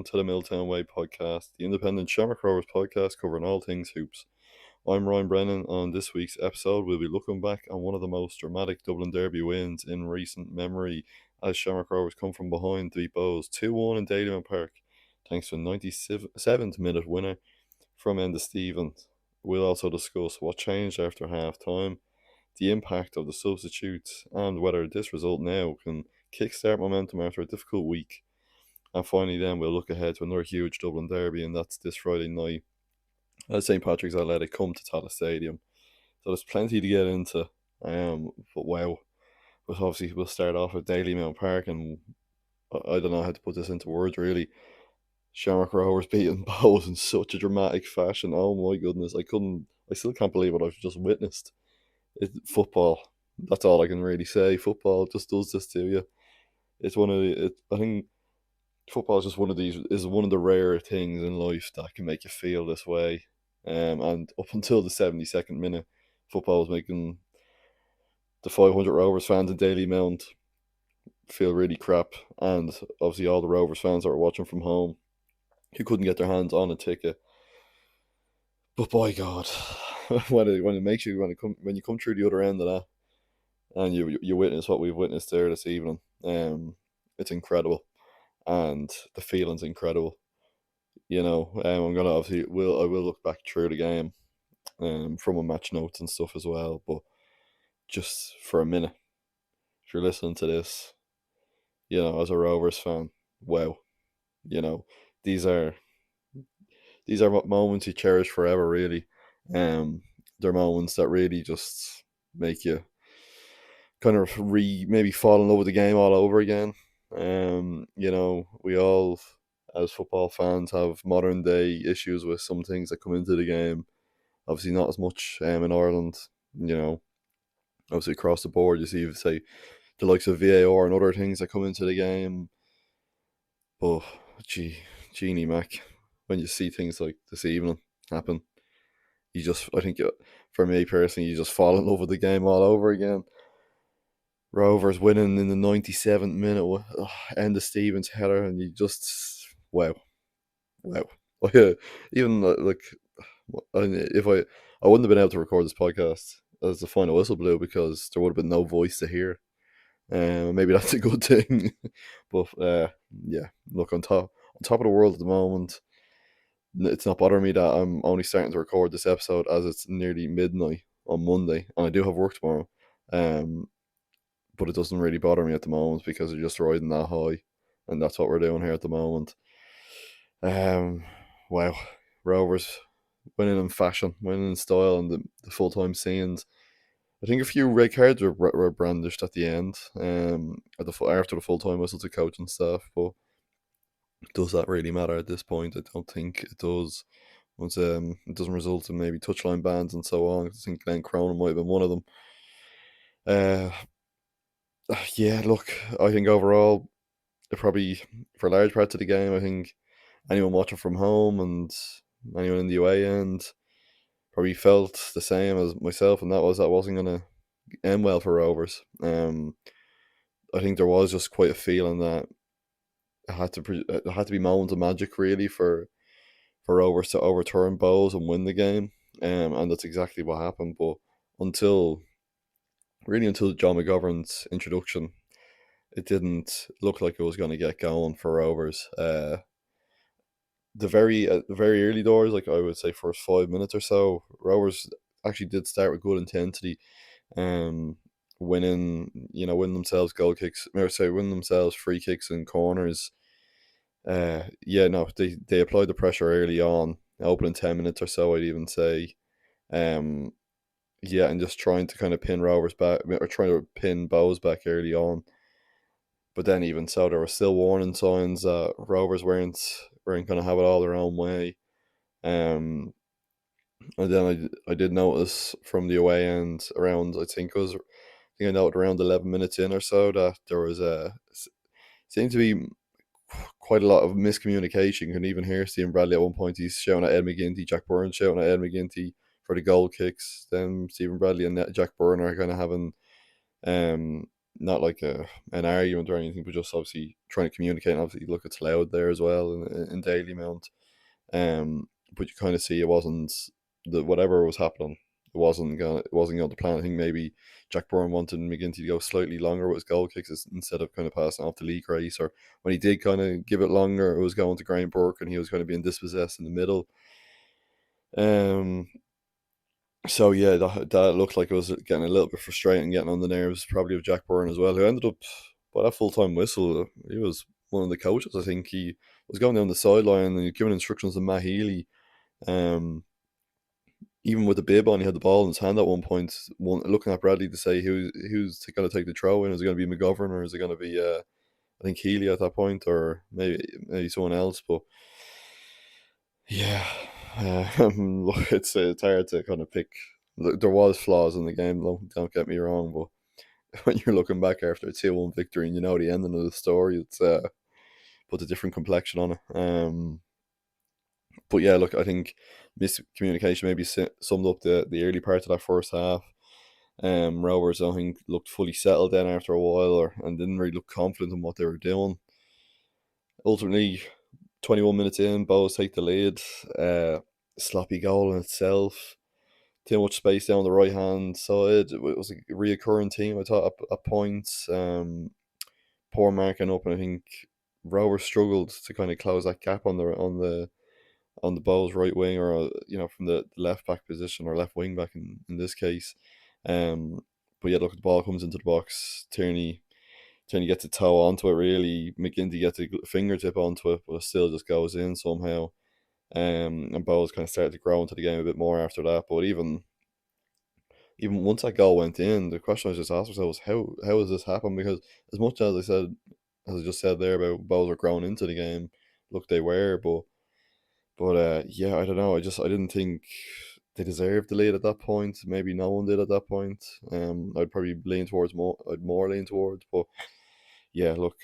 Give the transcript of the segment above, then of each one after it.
to the Milltown Way podcast, the independent Shamrock Rovers podcast covering all things hoops. I'm Ryan Brennan. On this week's episode, we'll be looking back on one of the most dramatic Dublin derby wins in recent memory as Shamrock Rovers come from behind to beat Bohs 2-1 in Dalymount Park, thanks to a 97th minute winner from Enda Stevens. We'll also discuss what changed after half time, the impact of the substitutes, and whether this result now can kickstart momentum after a difficult week. And finally, then we'll look ahead to another huge Dublin derby, and that's this Friday night as St Patrick's Athletic come to Tala Stadium. So there's plenty to get into. But wow, but obviously we'll start off at Dalymount Park, and I don't know how to put this into words really. Shamrock Rovers beating Bohs in such a dramatic fashion. Oh my goodness, I still can't believe what I've just witnessed. Football. That's all I can really say. Football just does this to you. It's one of the. I think football is just one of the rare things in life that can make you feel this way. And up until the 72nd minute, football was making the 500 Rovers fans in Dalymount feel really crap, and obviously all the Rovers fans that were watching from home who couldn't get their hands on a ticket. But by God, when it makes you when you come through the other end of that, and you witness what we've witnessed there this evening, it's incredible, and the feeling's incredible. I'm gonna I will look back through the game, from my match notes and stuff as well. But just for a minute, if you're listening to this, as a Rovers fan, wow, you know, these are moments you cherish forever. Really, they're moments that really just make you kind of maybe fall in love with the game all over again. We all, as football fans, have modern day issues with some things that come into the game. Obviously, not as much in Ireland. Obviously across the board, you see, say, the likes of VAR and other things that come into the game. But Jeannie Mac, when you see things like this evening happen, I think, for me personally, you just fall in love with the game all over again. Rovers winning in the 97th minute with Enda Stevens header, and you just wow. Even like if I wouldn't have been able to record this podcast as the final whistle blew, because there would have been no voice to hear. Maybe that's a good thing. But yeah, look, on top of the world at the moment. It's not bothering me that I'm only starting to record this episode as it's nearly midnight on Monday, and I do have work tomorrow. But it doesn't really bother me at the moment because we're just riding that high, and that's what we're doing here at the moment. Wow, Rovers winning in fashion, winning in style, and the full time scenes. I think a few red cards were brandished at the end, after the full time whistle to coach and staff. But does that really matter at this point? I don't think it does. Once it doesn't result in maybe touchline bans and so on. I think Glenn Cronin might have been one of them. Uh, yeah, look, I think overall, probably for large parts of the game, I think anyone watching from home and anyone in the away end probably felt the same as myself, and that wasn't going to end well for Rovers. I think there was just quite a feeling that it had to be moments of magic really for Rovers to overturn Bohs and win the game, and that's exactly what happened. But until John McGovern's introduction, it didn't look like it was going to get going for Rovers. The very early doors, like I would say, first 5 minutes or so, Rovers actually did start with good intensity, winning themselves goal kicks, or say winning themselves free kicks and corners. They applied the pressure early on, opening 10 minutes or so, I'd even say. Um, and just trying to kind of pin Rovers back, or trying to pin Bohs back early on. But then even so, there were still warning signs that Rovers weren't going to have it all their own way. Um, and then I did notice from the away end around, I noted around 11 minutes in or so that there was seemed to be quite a lot of miscommunication. You can even hear Stephen Bradley at one point. He's shouting at Ed McGinty, Jack Byrne shouting at Ed McGinty for the goal kicks. Then Stephen Bradley and Jack Byrne are kind of having not like an argument or anything, but just obviously trying to communicate. And obviously, look, it's loud there as well in Daily Mount. But you kind of see it wasn't the whatever was happening. It wasn't going to plan. I think maybe Jack Byrne wanted McGinty to go slightly longer with his goal kicks instead of kind of passing off to Lee Grace. Or when he did kind of give it longer, it was going to Graham Burke, and he was going to be dispossessed in the middle. Um, so yeah, that looked like it was getting a little bit frustrating, getting on the nerves probably of Jack Byrne as well, who ended up by that full time whistle. He was one of the coaches. I think he was going down the sideline and giving instructions to Matt Healy. Um, Even with the bib on, he had the ball in his hand at one point. Looking at Bradley to say who's going to take the throw in. Is it going to be McGovern, or is it going to be I think Healy at that point, or maybe someone else? But yeah, look, it's hard to kind of pick. Look, there was flaws in the game. Don't get me wrong, but when you're looking back after a 2-1 victory and you know the ending of the story, it's put a different complexion on it. But yeah, look, I think miscommunication maybe summed up the early part of that first half. Rovers, I think, looked fully settled then after a while, and didn't really look confident in what they were doing. Ultimately, 21 minutes in, Bohs take the lead. Sloppy goal in itself. Too much space down the right hand side. It was a reoccurring theme, I thought, at points. Poor marking up, and I think Rovers struggled to kind of close that gap on the Bohs right wing, or from the left back position, or left wing back in this case. But yeah, look, the ball comes into the box. Tierney gets a toe onto it. Really, McGinty gets a fingertip onto it, but it still just goes in somehow. And Bohs kind of started to grow into the game a bit more after that. But even once that goal went in, the question I just asked myself was how has this happened? Because as much as I just said there about Bohs are growing into the game, look, they were, but yeah, I don't know. I didn't think they deserved the lead at that point. Maybe no one did at that point. I'd probably lean towards more. I'd more lean towards, but yeah, look,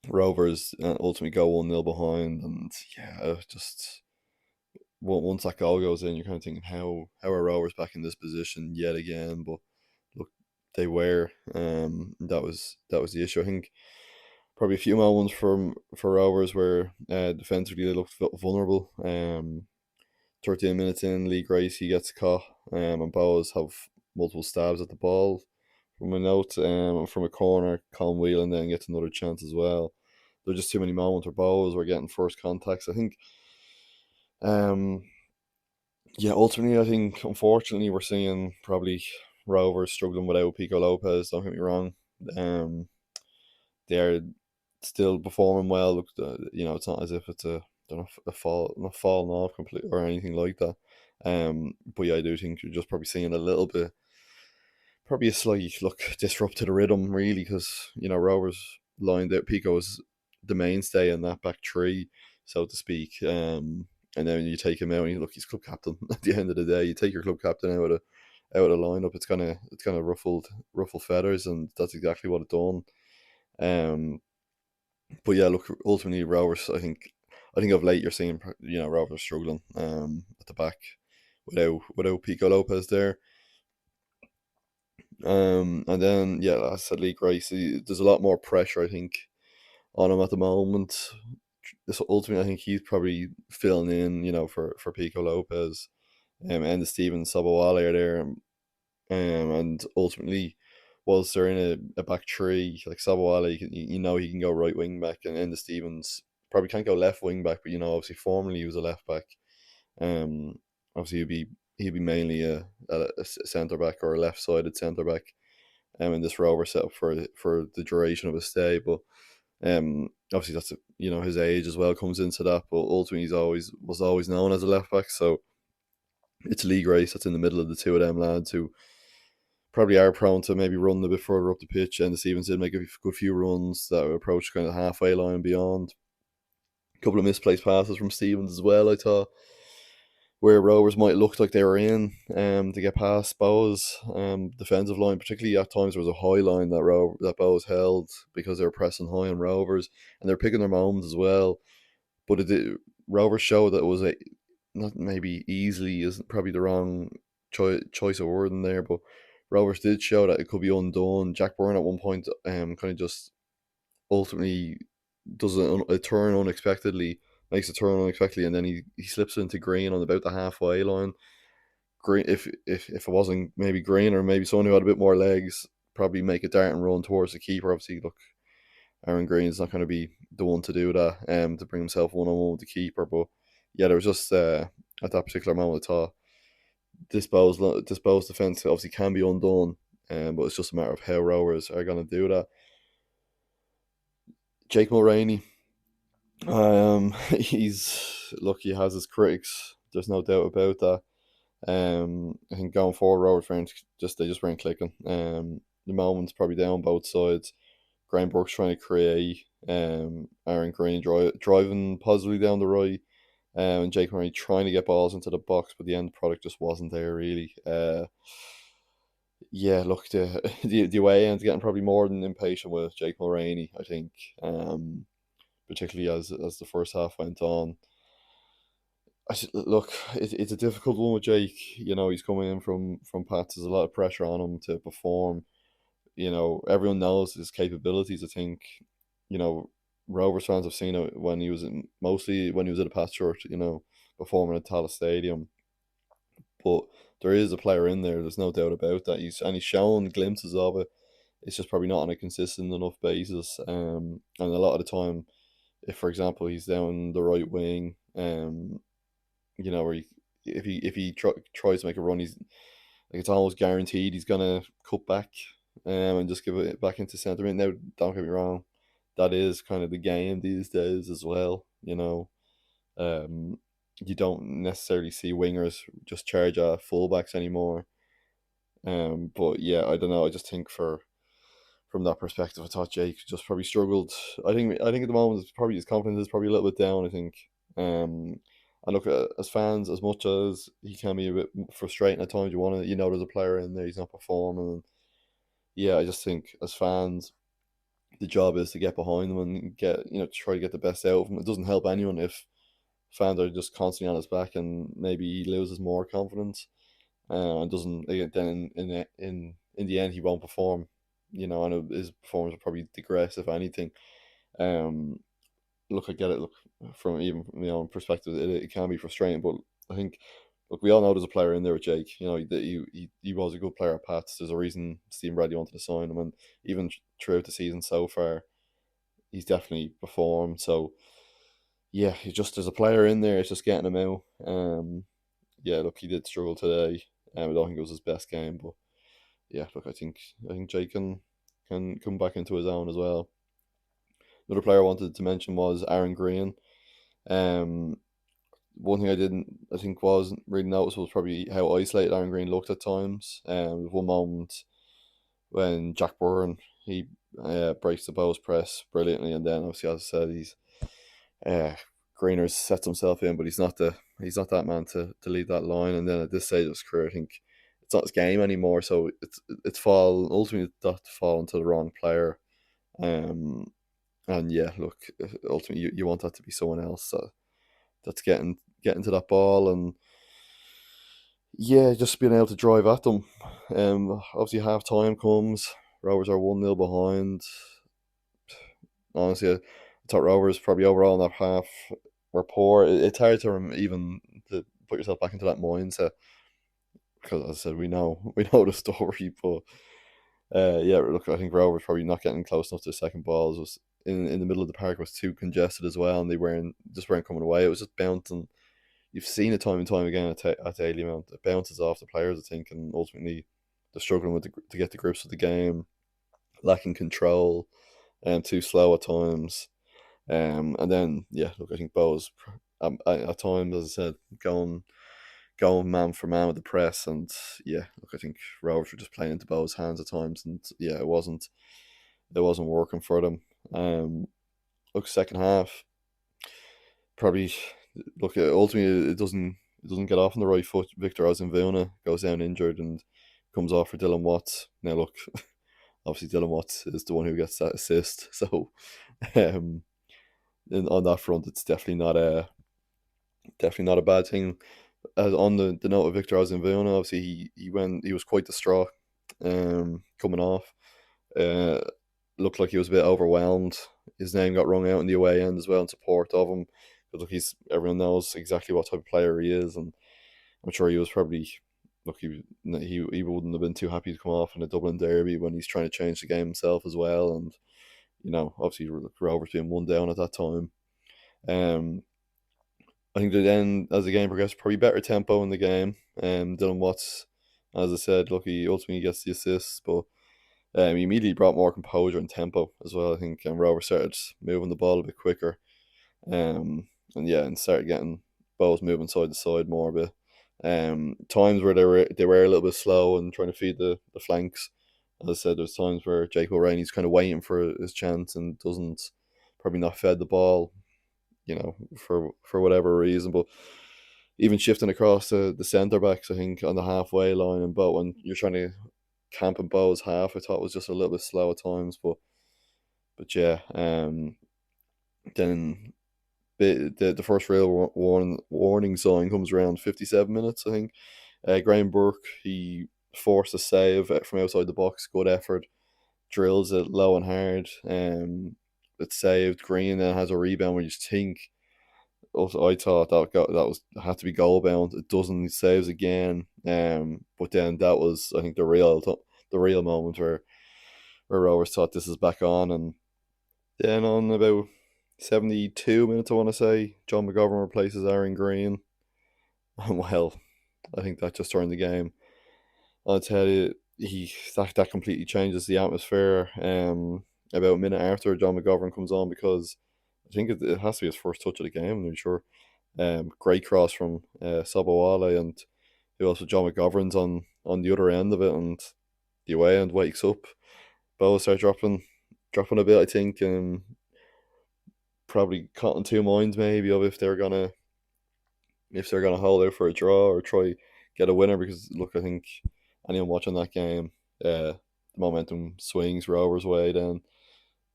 Rovers ultimately go 1-0 behind, and yeah, just once that goal goes in, you're kind of thinking how are Rovers back in this position yet again? But look, they were. That was the issue. I think probably a few moments for Rovers where defensively they looked vulnerable. 13 minutes in, Lee Grace he gets caught, and Bohs have multiple stabs at the ball from a note, from a corner. Colin Whelan then gets another chance as well. There were just too many moments where Bohs were getting first contacts. I think, um, yeah, ultimately, I think unfortunately we're seeing probably Rovers struggling without Pico Lopez. Don't get me wrong. Um, they're still performing well. Look, it's not as if it's they're not a fall, not falling off completely or anything like that. But yeah, I do think you're just probably seeing a little bit, probably a slight look disrupt to the rhythm, really, because Rovers lined out Pico as the mainstay in that back three, so to speak. And then you take him out, and you look, he's club captain. At the end of the day, you take your club captain out of the lineup. It's kind of ruffled feathers, and that's exactly what it done. Um, but yeah, look, ultimately Rovers. I think of late you're seeing Rovers struggling at the back without Pico Lopez there. And then yeah, like I said, Lee Grace. There's a lot more pressure I think on him at the moment. This ultimately, I think he's probably filling in, for Pico Lopez, and the Stevens Sabawale are there, and ultimately, whilst they're in a back three, like Sabawale, he can go right wing back, and the Stevens probably can't go left wing back, but obviously formerly he was a left back. Obviously he'd be mainly a centre back or a left sided centre back, in this Rover setup for the duration of his stay, but. Obviously that's his age as well comes into that, but ultimately was always known as a left back. So it's Lee Grace that's in the middle of the two of them lads who probably are prone to maybe run a bit further up the pitch. And the Stevens did make a good few runs that approach kind of halfway line beyond. A couple of misplaced passes from Stevens as well, I thought, where Rovers might look like they were in to get past Bohs defensive line. Particularly at times there was a high line that Bohs held because they were pressing high on Rovers, and they're picking their moments as well. But Rovers showed that it was not maybe easily isn't probably the wrong choice of word in there, but Rovers did show that it could be undone. Jack Byrne at one point kind of just ultimately does a turn unexpectedly, makes a turn unexpectedly, and then he slips into Greene on about the halfway line. Greene, if it wasn't maybe Greene or maybe someone who had a bit more legs, probably make a dart and run towards the keeper. Obviously, look, Aaron Green's not going to be the one to do that, to bring himself one on one with the keeper. But yeah, there was just at that particular moment, I thought this Bohs defense obviously can be undone, but it's just a matter of how Rovers are going to do that. Jake Mulroney, he has his critics. There's no doubt about that. I think going forward, Rovers they just weren't clicking. The moment's probably down both sides. Graham Burke's trying to create. Aaron Greene driving positively down the right. And Jake Murray trying to get balls into the box, but the end product just wasn't there really. Yeah, look, the away end's getting probably more than impatient with Jake Mulroney, I think. Particularly as the first half went on. Look, it's a difficult one with Jake. He's coming in from Pats. There's a lot of pressure on him to perform. Everyone knows his capabilities. I think, you know, Rovers fans have seen it mostly when he was at a Pats shirt. Performing at Tallaght Stadium. But there is a player in there. There's no doubt about that. He's shown glimpses of it. It's just probably not on a consistent enough basis. And a lot of the time, if for example he's down the right wing, where if he tries to make a run, it's almost guaranteed he's gonna cut back, and just give it back into centre mid. Now, don't get me wrong, that is kind of the game these days as well. Um, you don't necessarily see wingers just charge at fullbacks anymore. But yeah, I don't know. I just think from that perspective, I thought Jake just probably struggled. I think at the moment it's probably his confidence is probably a little bit down. I think. And look, as fans, as much as he can be a bit frustrating at times, there's a player in there, he's not performing. And yeah, I just think as fans, the job is to get behind them and try to get the best out of him. It doesn't help anyone if fans are just constantly on his back, and maybe he loses more confidence, and doesn't then in the end he won't perform. And his performance will probably digress if anything. Um, Look, I get it. Look, from even from my own perspective, it can be frustrating. But I think, look, we all know there's a player in there with Jake. He was a good player at Pats. There's a reason Stephen Bradley wanted to sign him, and even throughout the season so far, he's definitely performed. So yeah, there's a player in there. It's just getting him out. Yeah, look, he did struggle today. I don't think it was his best game, but yeah, look, I think Jake can come back into his own as well. Another player I wanted to mention was Aaron Greene. Um, One thing I think wasn't really noticed was probably how isolated Aaron Greene looked at times. One moment when Jack Byrne he breaks the Bohs press brilliantly, and then obviously, as I said, uh, Greener's sets himself in, but he's not that man to lead that line. And then at this stage of his career, I think it's not his game anymore. So ultimately that fall into the wrong player. Um, and yeah, look, ultimately you want that to be someone else that's getting to that ball, and yeah, just being able to drive at them. Obviously half time comes, Rovers are 1-0 behind. Honestly, I thought Rovers probably overall in that half were poor. It's hard even to put yourself back into that mindset, because as I said, we know the story, but yeah, look, I think Rovers probably not getting close enough to the second balls was in the middle of the park was too congested as well, and they weren't coming away. It was just bouncing. You've seen it time and time again at Daily Mount. It bounces off the players, I think, and ultimately they're struggling to get the grips of the game, lacking control, and too slow at times. And then yeah, look, I think Bohs at times, as I said, going man for man with the press, and yeah, look, I think Rovers were just playing into Bohs' hands at times, and yeah, it wasn't working for them. Look, second half probably ultimately it doesn't get off on the right foot. Victor Osinvuna goes down injured and comes off for Dylan Watts. Now look, obviously Dylan Watts is the one who gets that assist, so um, on that front, it's definitely not a bad thing. As on the note of Victor Osinvuna, obviously he was quite distraught coming off. Uh, Looked like he was a bit overwhelmed. His name got rung out in the away end as well in support of him. But look, everyone knows exactly what type of player he is, and I'm sure he was probably look he wouldn't have been too happy to come off in a Dublin derby when he's trying to change the game himself as well, and obviously Rovers being 1 down at that time. Um, I think that then as the game progressed, probably better tempo in the game. Dylan Watts, as I said, look, he ultimately gets the assists, but he immediately brought more composure and tempo as well. I think Rovers started moving the ball a bit quicker, and started getting balls moving side to side more a bit. Times where they were a little bit slow and trying to feed the flanks. As I said, there's times where Jake Mulroney's kind of waiting for his chance and doesn't probably not fed the ball, for whatever reason. But even shifting across the centre backs, I think on the halfway line, and but when you're trying to camp in Bohs half, I thought was just a little bit slow at times. But yeah, then the first real warning sign comes around 57 minutes, I think. Graham Burke, he forced a save from outside the box, good effort, drills it low and hard. It's saved. Greene then has a rebound where you just think. Also, I thought that had to be goal bound. It doesn't. He saves again. But then that was, I think, the real moment where Rovers thought this is back on, and then on about 72 minutes, I want to say, John McGovern replaces Aaron Greene. And well, I think that just turned the game. I'll tell you, that completely changes the atmosphere. About a minute after John McGovern comes on, because I think it has to be his first touch of the game, I'm not sure. Great cross from Sobowale, and who else? John McGovern's on the other end of it, and the away end wakes up. Bohs start dropping a bit, I think, and probably caught in two minds maybe of if they're gonna hold out for a draw or try get a winner, because look, I think anyone watching that game, the momentum swings Rovers' way. Then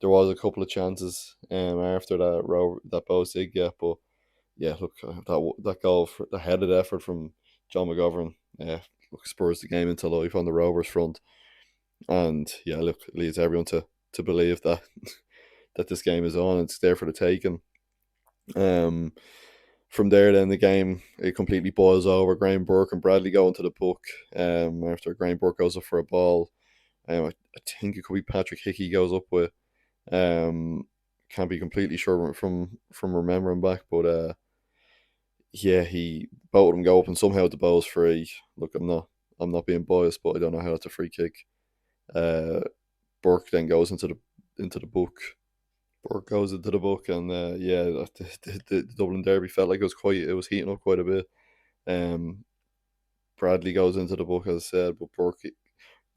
there was a couple of chances after that Bohs did get, but yeah, look, that goal, the headed effort from John McGovern, spurs the game into life on the Rovers front, and yeah, look, it leads everyone to believe that that this game is on. It's there for the taking. Um, from there, then the game it completely boils over. Graham Burke and Bradley go into the book. After Graham Burke goes up for a ball, I think it could be Patrick Hickey goes up with. Can't be completely sure from remembering back, but yeah, he both of them go up and somehow the ball's free. Look, I'm not being biased, but I don't know how it's a free kick. Uh, Burke then goes into the book. Burke goes into the book, and yeah, the Dublin derby felt like it was heating up quite a bit. Um, Bradley goes into the book, as I said, but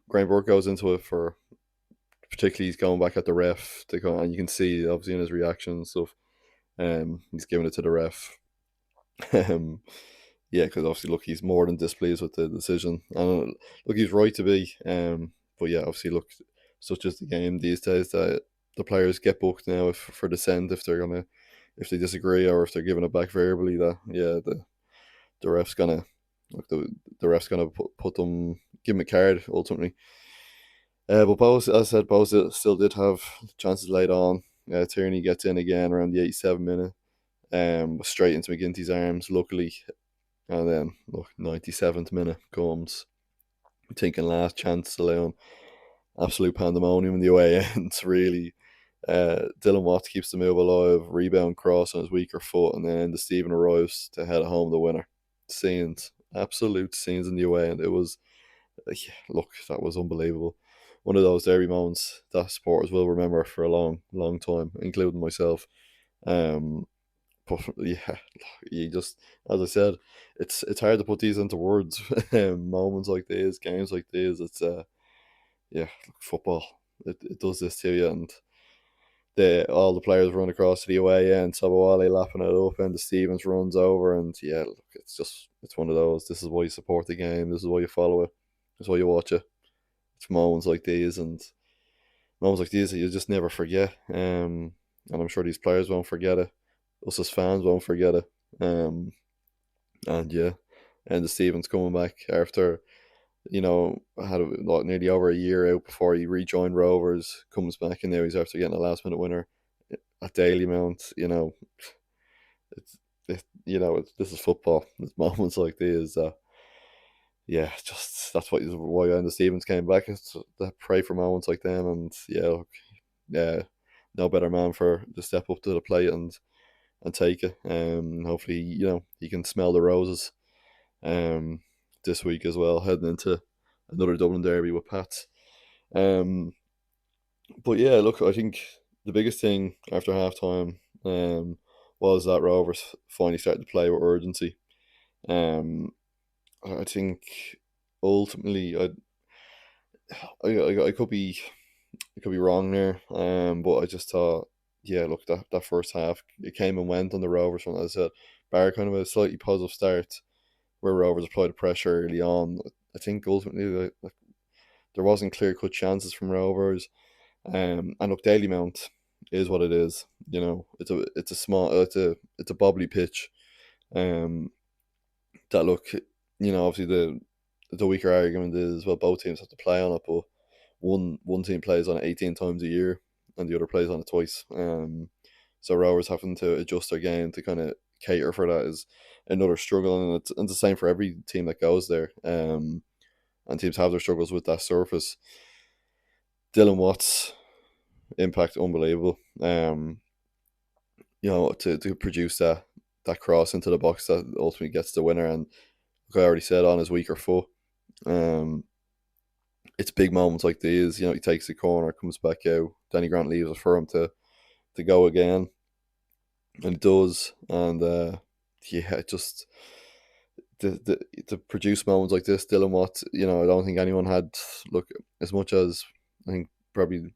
Graham Burke goes into it for, particularly he's going back at the ref to go, and you can see obviously in his reaction and stuff. He's giving it to the ref. um, yeah, because obviously, look, he's more than displeased with the decision, and look, he's right to be. But yeah, obviously, look, such as the game these days that the players get booked now for dissent if they disagree or if they're giving it back verbally. That yeah, the ref's gonna look the ref's gonna put them, give them a card ultimately. But Bohs, as I said, Bohs still did have chances late on. Tierney gets in again around the 87th minute, straight into McGinty's arms, luckily. And then, look, 97th minute comes. I'm thinking last chance to Leon. Absolute pandemonium in the away ends, really. Dylan Watts keeps the move alive, rebound cross on his weaker foot, and then Enda Stevens arrives to head home the winner. Scenes, absolute scenes in the away end. It was, yeah, look, that was unbelievable. One of those derby moments that supporters will remember for a long, long time, including myself. Um, but yeah, you just, as I said, it's hard to put these into words. Moments like these, games like these, it's yeah, football. It does this to you, and all the players run across to the away end. Sobowale lapping it up, and the Stevens runs over, and yeah, look, it's one of those. This is why you support the game. This is why you follow it. This is why you watch it. It's moments like these that you just never forget. And I'm sure these players won't forget it. Us as fans won't forget it. And yeah, and the Stevens coming back after had nearly over a year out before he rejoined Rovers, comes back, and now he's after getting a last minute winner at Daily Mount. This is football. There's moments like these. Just that's why Enda Stevens came back. It's to pray for moments like them, and yeah, no better man for to step up to the plate and take it. Hopefully, he can smell the roses. Um, this week as well, heading into another Dublin derby with Pats. Um, but yeah, look, I think the biggest thing after half time was that Rovers finally started to play with urgency. Um, I think ultimately, I could be wrong there, but I just thought, yeah, look, that first half it came and went on the Rovers front. As I said, bar kind of a slightly positive start where Rovers applied the pressure early on. I think ultimately there wasn't clear cut chances from Rovers. And look, Daily Mount is what it is. It's a small, it's a bobbly pitch. Um, that look, obviously the weaker argument is, well, both teams have to play on it, but one team plays on it 18 times a year, and the other plays on it twice. So Rovers having to adjust their game to kind of cater for that is another struggle, and it's the same for every team that goes there. And teams have their struggles with that surface. Dylan Watts' impact unbelievable. To produce that cross into the box that ultimately gets the winner, and like I already said, on his weaker foot. Um, it's big moments like these. He takes the corner, comes back out. Danny Grant leaves it for him to go again, and it does. And just to produce moments like this, Dylan Watt. I don't think anyone had look as much as I think probably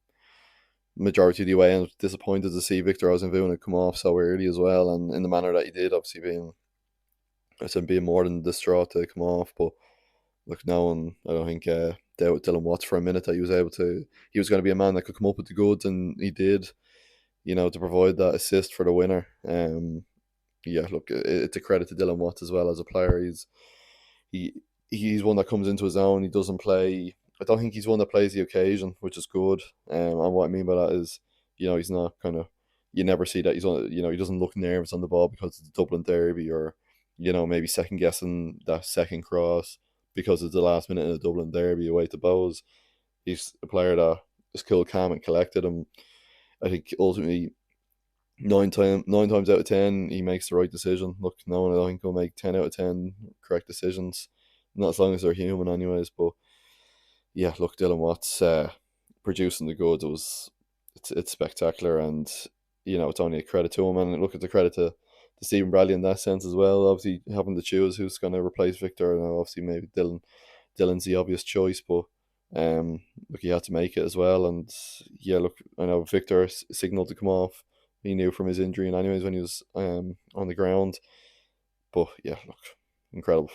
majority of the way, and disappointed to see Victor Ozenvuna come off so early as well, and in the manner that he did, obviously being more than distraught to come off. But look, no one, I don't think, doubt Dylan Watts for a minute that he was going to be a man that could come up with the goods, and he did. To provide that assist for the winner. Look, it's a credit to Dylan Watts as well as a player. He he's one that comes into his own. He doesn't play. I don't think he's one that plays the occasion, which is good. And what I mean by that is, he's not kind of. You never see that he's on. He doesn't look nervous on the ball because it's a Dublin derby, or maybe second guessing that second cross because it's the last minute in a Dublin derby away to Bohs. He's a player that is cool, calm, and collected. And I think ultimately nine times out of 10 he makes the right decision. Look, no one I don't think will make 10 out of 10 correct decisions, not as long as they're human, anyways. But yeah, look, Dylan Watts producing the goods. It's spectacular, and it's only a credit to him. And look, it's a credit to Stephen Bradley in that sense as well. Obviously, having to choose who's going to replace Victor, and obviously maybe Dylan's the obvious choice, but look, he had to make it as well. And yeah, look, I know Victor signalled to come off. He knew from his injury, and anyways, when he was on the ground. But yeah, look, incredible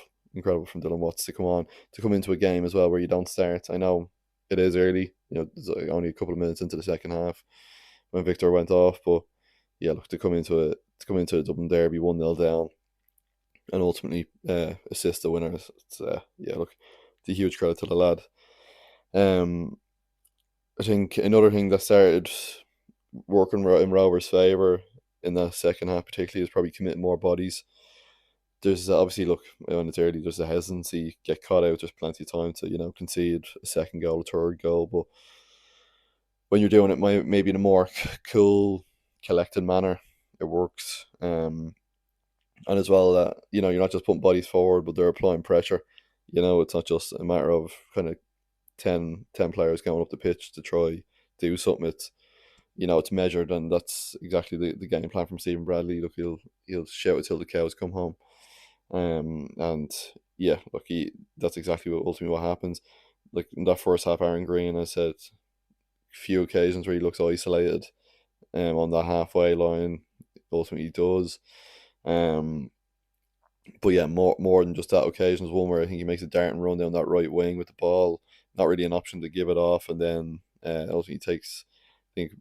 from Dylan Watts to come into a game as well where you don't start. I know it is early, there's only a couple of minutes into the second half when Victor went off, but yeah, look, to come into a Dublin derby 1-0 down and ultimately assist the winner. It's look, it's a huge credit to the lad. I think another thing that started working in Rovers' favour in that second half, particularly, is probably committing more bodies. There's obviously, look, when it's early, there's a hesitancy, get caught out, there's plenty of time to, concede a second goal, a third goal. But when you're doing it maybe in a more cool, collected manner, it works. And as well, that, you're not just putting bodies forward, but they're applying pressure. It's not just a matter of kind of 10 players going up the pitch to try do something. It's measured, and that's exactly the game plan from Stephen Bradley. Look, he'll shout it till the cows come home. And yeah, look, that's exactly what happens. Like in that first half, Aaron Greene, I said, few occasions where he looks isolated on that halfway line. Ultimately, he does. But yeah, more than just that occasion. There's one where I think he makes a dart and run down that right wing with the ball. Not really an option to give it off, and then ultimately takes. I think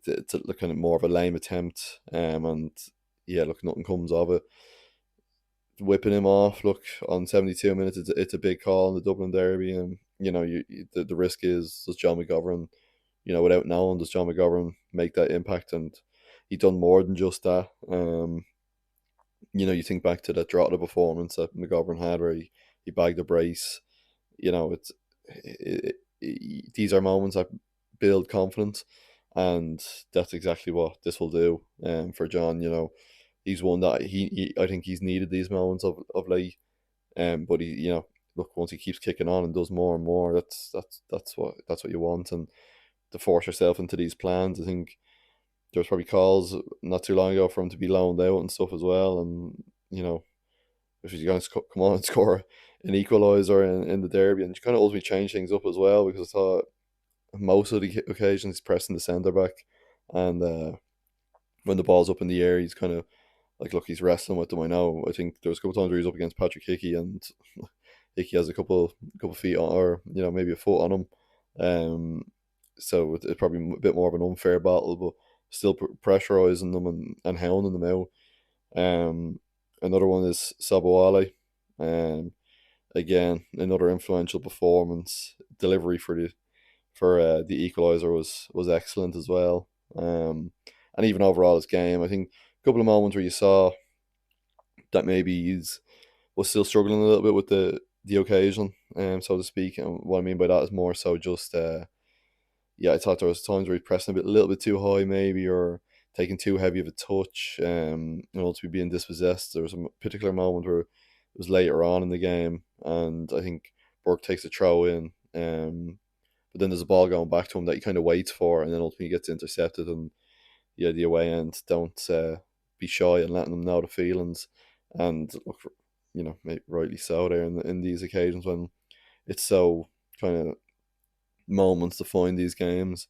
it's a kind of more of a lame attempt. And yeah, look, nothing comes of it. whipping him off. Look, on 72 minutes, it's a big call in the Dublin derby, and the risk is, does John McGovern, without knowing, does John McGovern make that impact? And he done more than just that. You think back to that Drogheda performance that McGovern had, where he bagged a brace. It's these are moments that build confidence, and that's exactly what this will do. For John, he's one that I think he's needed these moments of late. But look, once he keeps kicking on and does more and more, that's what you want, and to force yourself into these plans. I think there was probably calls not too long ago for him to be loaned out and stuff as well, and if he's going to come on and score an equaliser in the derby, and you kind of ultimately change things up as well, because I thought most of the occasions he's pressing the centre back, and when the ball's up in the air, he's kind of like, look, he's wrestling with them. I know. I think there was a couple of times where he's up against Patrick Hickey, and Hickey has a couple feet on, or maybe a foot on him. So it's probably a bit more of an unfair battle, but still pressurising them and hounding them out. Another one is Sabowale. Again, another influential performance. Delivery for the equaliser was excellent as well. And even overall his game, I think a couple of moments where you saw that maybe was still struggling a little bit with the occasion, so to speak. And what I mean by that is more so just I thought there was times where he pressing a little bit too high, maybe, or taking too heavy of a touch, to be being dispossessed. There was a particular moment where it was later on in the game, and I think Burke takes a throw in, but then there's a ball going back to him that he kind of waits for, and then ultimately gets intercepted. And the away end don't be shy and letting them know the feelings, and look, maybe rightly so there in these occasions when it's so kind of moments to find these games,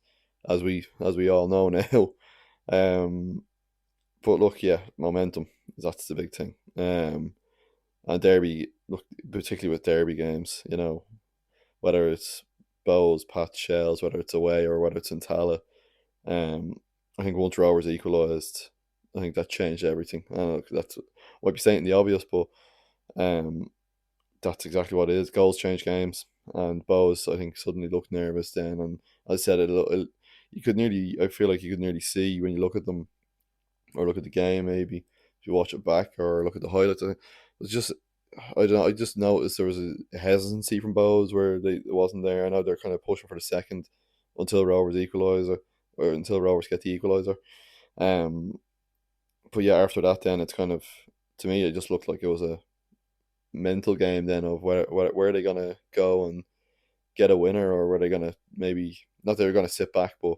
as we all know now. But look, yeah, momentum, that's the big thing. And derby, look, particularly with derby games, whether it's Bohs, Pat Shells, whether it's away or whether it's in Tala. I think once Rovers equalised, I think that changed everything. I know that's might be saying the obvious, but um, that's exactly what it is. Goals change games, and Bohs, I think, suddenly looked nervous then. And I said you could nearly, I feel like you could nearly see when you look at them, or look at the game, maybe if you watch it back or look at the highlights. It was just, I don't know. I just noticed there was a hesitancy from Bohs where it wasn't there. I know they're kind of pushing for the second until Rovers equaliser, or until Rovers get the equaliser. Um, but yeah, after that, then it's kind of, to me, it just looked like it was a mental game then of where are they gonna go and get a winner, or were they gonna, maybe not, they were gonna sit back, but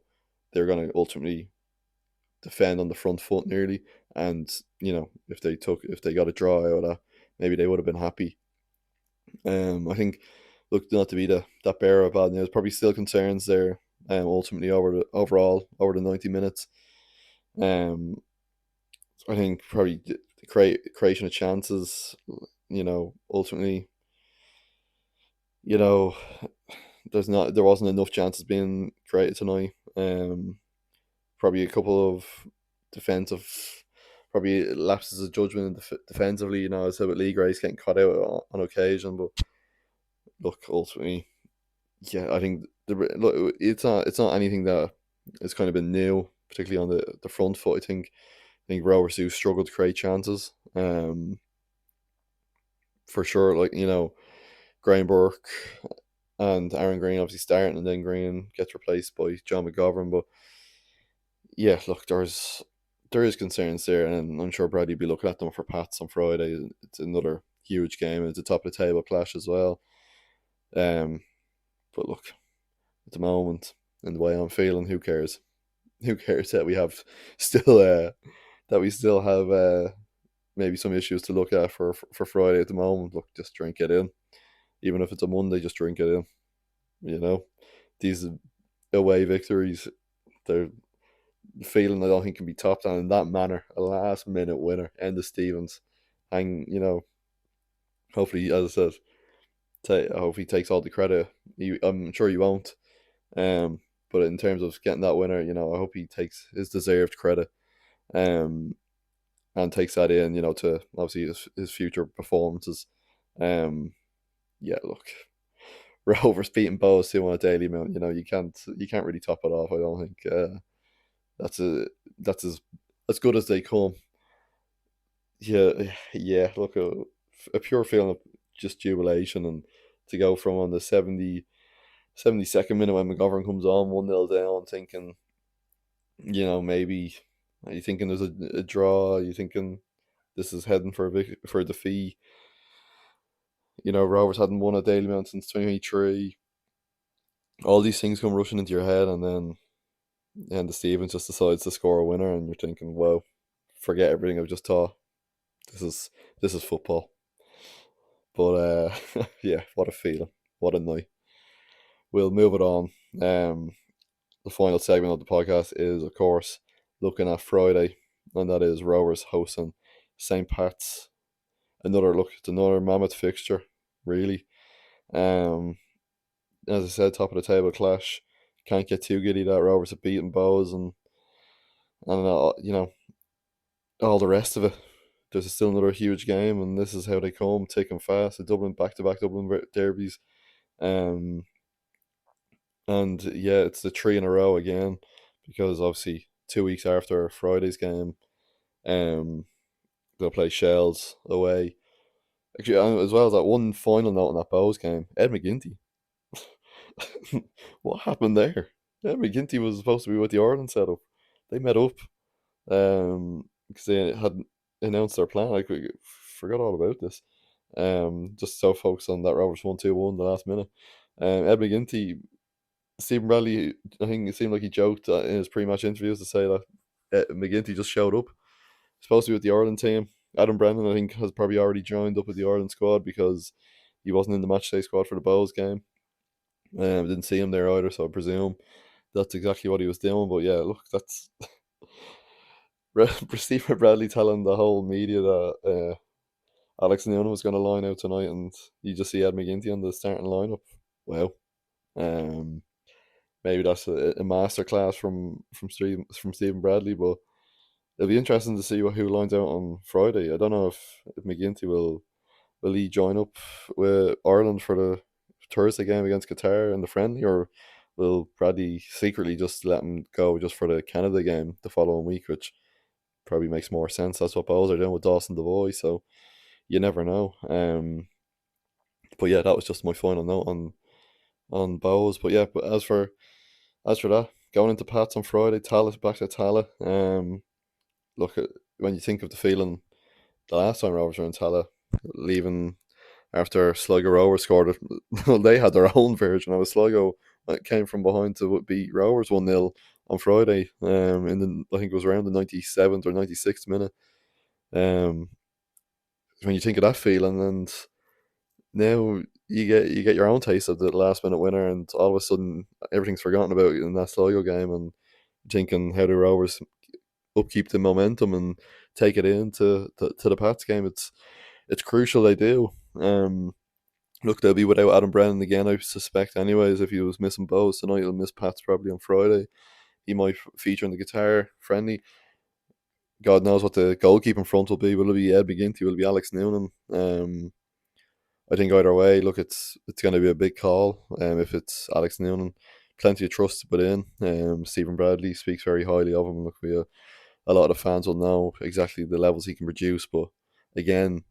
they were gonna ultimately defend on the front foot nearly. And if they got a draw out of that, maybe they would have been happy. I think, look, not to be that bearer of bad news, probably still concerns there. Ultimately over the 90 minutes. Um, I think probably the creation of chances. Ultimately, you know, there wasn't enough chances being created tonight. Probably a couple of defensive, probably lapses of judgment defensively. I said with Lee Grace getting cut out on occasion, but look, ultimately, yeah, I think look, it's not anything that has kind of been new, particularly on the front foot. I think Rovers do struggle to create chances. For sure, like, Graham Burke and Aaron Greene obviously starting, and then Greene gets replaced by John McGovern. But yeah, look, there is concerns there, and I'm sure Brady will be looking at them for Pats on Friday. It's another huge game. It's a top of the table clash as well. Um, but look, at the moment, and the way I'm feeling, who cares? Who cares that we have still maybe some issues to look at for Friday at the moment. Look, just drink it in. Even if it's a Monday, just drink it in. These away victories, they're feeling I don't think can be topped on in that manner. A last minute winner, Enda Stevens, and hopefully, as I said, I hope he takes all the credit. I'm sure he won't. But in terms of getting that winner, I hope he takes his deserved credit. Um, and takes that in, to obviously his future performances. Um, yeah, look, Rovers beating Bohs 2 on a daily amount. You can't really top it off. I don't think that's a that's as good as they come. Yeah, yeah. Look, a pure feeling of just jubilation, and to go from on the 72nd minute when McGovern comes on 1-0 down, thinking, maybe are you thinking there's a draw? Are you thinking this is heading for a defeat? Rovers hadn't won a daily amount since 2023. All these things come rushing into your head, and then Enda Stevens just decides to score a winner, and you're thinking, "Wow, forget everything I've just taught. This is this is football." But yeah, what a feeling! What a night. We'll move it on. The final segment of the podcast is, of course, looking at Friday, and that is Rovers hosting St. Pat's. It's another mammoth fixture, really. Um, as I said, top of the table clash. Can't get too giddy that Rovers have beaten Bohs and all the rest of it. There's still another huge game, and this is how they come, thick and fast. The Dublin back-to-back Dublin derbies, um, and yeah, it's the three in a row again, because obviously 2 weeks after Friday's game, um, they'll play Shells away. Actually, as well as that, one final note on that Bows game, Ed McGinty. What happened there? Ed McGinty was supposed to be with the Ireland setup. They met up, because they had announced their plan. I forgot all about this. Just so focused on that Rovers 1-2-1 the last minute. Ed McGinty, Stephen Bradley, I think it seemed like he joked in his pre-match interviews to say that McGinty just showed up. Supposed to be with the Ireland team. Adam Brennan, I think, has probably already joined up with the Ireland squad because he wasn't in the matchday squad for the Bows game. Didn't see him there either, so I presume that's exactly what he was doing. But yeah, look, that's Stephen Bradley telling the whole media that Alex Noonan was going to line out tonight, and you just see Ed McGinty on the starting lineup. Wow. Um, Maybe that's a masterclass from Stephen Bradley, but it'll be interesting to see who lines out on Friday. I don't know if McGinty will he join up with Ireland for the Thursday game against Qatar in the friendly, or will Bradley secretly just let him go just for the Canada game the following week, which probably makes more sense. That's what Bohs are doing with Dawson Devoy, so you never know. But yeah, that was just my final note on Bohs. But yeah, but as for that, going into Pats on Friday, Tallagh's back to Tallaght. Look at when you think of the feeling the last time Rovers were in Tallaght, leaving after Sligo Rovers scored it. Well, they had their own version of a Sligo that came from behind to beat Rovers 1-0 on Friday. I think it was around the 97th or 96th minute. Um, when you think of that feeling, and now you get your own taste of the last minute winner, and all of a sudden everything's forgotten about in that Sligo game, and thinking how the Rovers upkeep the momentum and take it to the Pats game. It's crucial they do. Look, they'll be without Adam Brennan again, I suspect. Anyways, if he was missing Bohs tonight, he'll miss Pats probably on Friday. He might feature in the guitar friendly. God knows what the goalkeeping front will be. Will it be Ed McGinty? Will it be Alex Noonan? I think either way, look, it's going to be a big call. If it's Alex Noonan, plenty of trust to put in. Stephen Bradley speaks very highly of him. Look, a lot of fans will know exactly the levels he can produce. But again,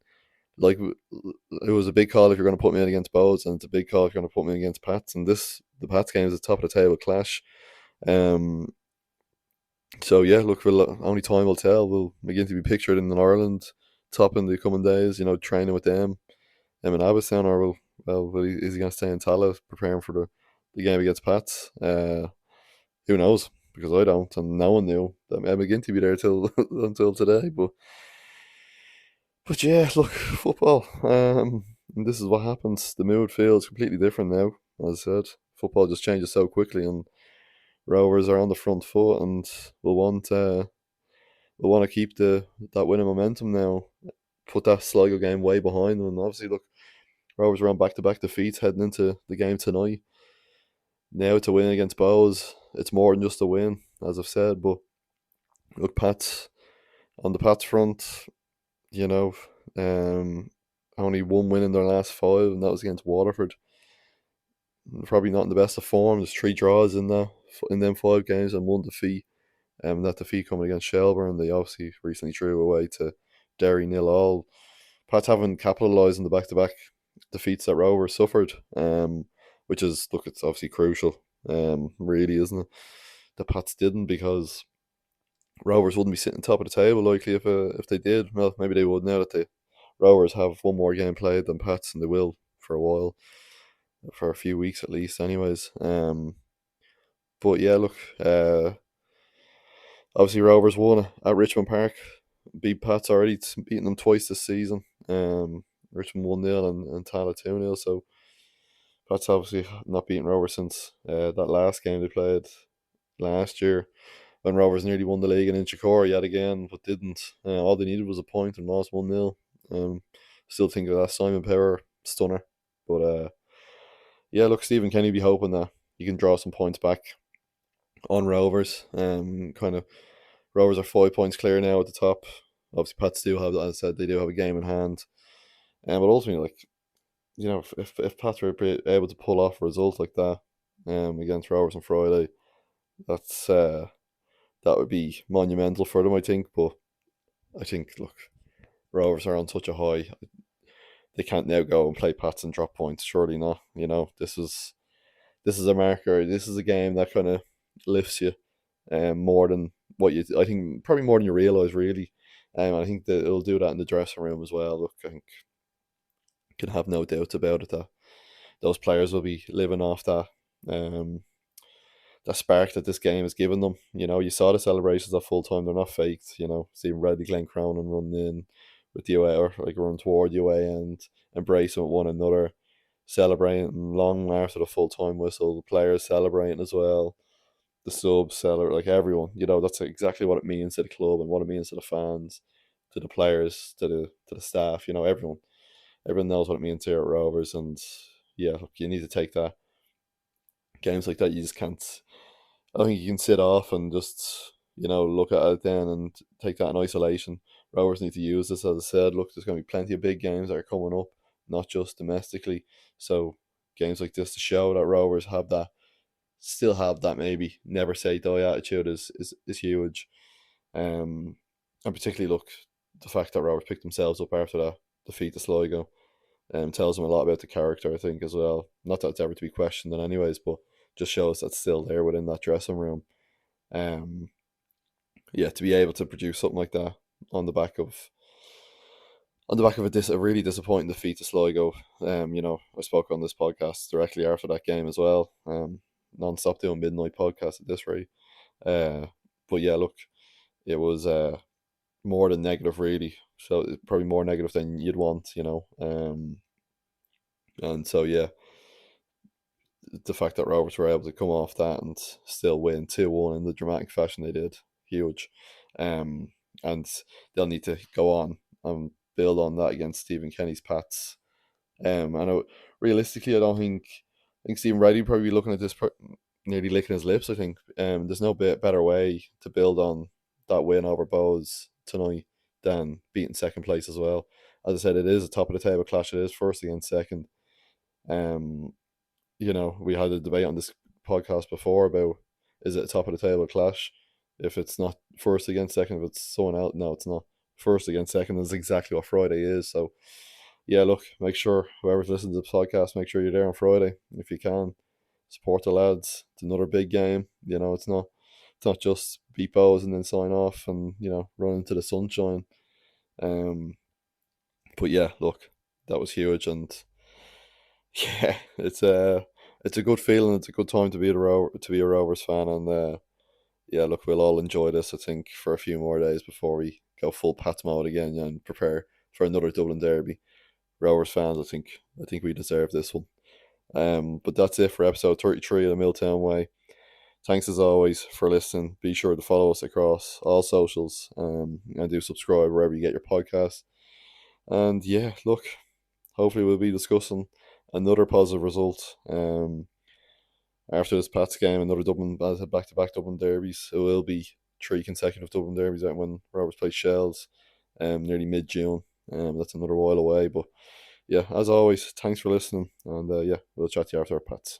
like, it was a big call if you're going to put me in against Bohs, and it's a big call if you're going to put me against Pats. And the Pats game is a top of the table clash. Um, so yeah, look, only time will tell. Will begin to be pictured in Ireland top in the coming days? Training with them in Abbottstown, or is he going to stay in Tallaght preparing for the game against Pats? Who knows? Because I don't, and no one knew that McGinty be there till until today. But yeah, look, football. And this is what happens. The mood feels completely different now. As I said, football just changes so quickly, and Rovers are on the front foot, and we'll want to keep that winning momentum now. Put that Sligo game way behind them, and obviously, look, Rovers are on back-to-back defeats heading into the game tonight. Now to win against Bohs, it's more than just a win, as I've said. But look, Pats, On the Pats front, you know, um, only one win in their last five, and that was against Waterford. Probably not in the best of form. There's three draws in them 5 games and one defeat. That defeat coming against Shelburne, they obviously recently drew away to Derry 0-all. Pats haven't capitalised on the back-to-back defeats that Rovers suffered, which is, look, it's obviously crucial, really, isn't it? The Pats didn't, because Rovers wouldn't be sitting top of the table likely if they did. Well, maybe they would now that the Rovers have one more game played than Pats, and they will for a while, for a few weeks at least, anyways. But yeah, look, obviously Rovers won at Richmond Park, beat Pats already, beating them twice this season. Richmond 1-0 and Tala 2-0. So Pats obviously not beating Rovers since that last game they played last year, when Rovers nearly won the league in Inchicore yet again, but didn't. All they needed was a point and lost 1-0. Still think of that Simon Power stunner. But yeah, look, Stephen Kenny be hoping that he can draw some points back on Rovers. Kind of Rovers are 5 points clear now at the top. Obviously, Pats do have, as I said, they do have a game in hand. But ultimately, like, if Pats were able to pull off a result like that, against Rovers on Friday, that's that would be monumental for them, I think. But I think, look, Rovers are on such a high, they can't now go and play Pats and drop points. Surely not. This is a marker. This is a game that kind of lifts you, more than what you. I think probably more than you realise, really. I think that it'll do that in the dressing room as well. Look, I think you can have no doubts about it that those players will be living off um, that spark that this game has given them. You saw the celebrations at full time; they're not faked. Seeing Reddy Glen Cronin running in with the away, or like run toward the away and embracing with one another, celebrating long after the full time whistle. The players celebrating as well. The subs celebrate, like everyone. That's exactly what it means to the club and what it means to the fans, to the players, to the staff. Everyone knows what it means here at Rovers, and yeah, look, you need to take that. Games like that, you just can't. I don't think you can sit off and just look at it then and take that in isolation. Rovers need to use this, as I said. Look, there's going to be plenty of big games that are coming up, not just domestically. So games like this to show that Rovers still have that maybe never say die attitude is huge. And particularly, look, the fact that Rovers picked themselves up after that defeat to Sligo, tells them a lot about the character, I think, as well. Not that it's ever to be questioned in anyways, but just shows that's still there within that dressing room. Um, yeah, to be able to produce something like that on the back of a really disappointing defeat to Sligo. I spoke on this podcast directly after that game as well. Non-stop doing midnight podcast at this rate. But yeah, look, it was more than negative, really. So it's probably more negative than you'd want. And so yeah, the fact that Rovers were able to come off that and still win 2-1 in the dramatic fashion they did, huge. And they'll need to go on and build on that against Stephen Kenny's Pats. I know, realistically, I think Stephen Reddy probably be looking at this nearly licking his lips. I think there's no better way to build on that win over Bohs tonight than beating second place as well. As I said, it is a top of the table clash. It is first against second. Um, we had a debate on this podcast before about, is it a top of the table clash if it's not first against second, if it's someone else. No, it's not. First against second is exactly what Friday is. So yeah, look, make sure whoever's listening to the podcast, make sure you're there on Friday if you can. Support the lads. It's another big game. It's not just beat Bohs and then sign off and run into the sunshine. Um, but yeah, look, that was huge, and yeah, it's a good feeling. It's a good time to be a Rovers fan, and yeah, look, we'll all enjoy this, I think, for a few more days before we go full Pats mode again, and prepare for another Dublin derby. Rovers fans, I think we deserve this one. But that's it for episode 33 of the Milltown Way. Thanks as always for listening. Be sure to follow us across all socials, and do subscribe wherever you get your podcasts. And yeah, look, hopefully we'll be discussing another positive result after this Pats game, another Dublin, back to back Dublin derbies. It will be 3 consecutive Dublin derbies out when Rovers play Shells nearly mid-June. That's another while away, but yeah, as always, thanks for listening, and yeah, we'll chat to you after our Pats.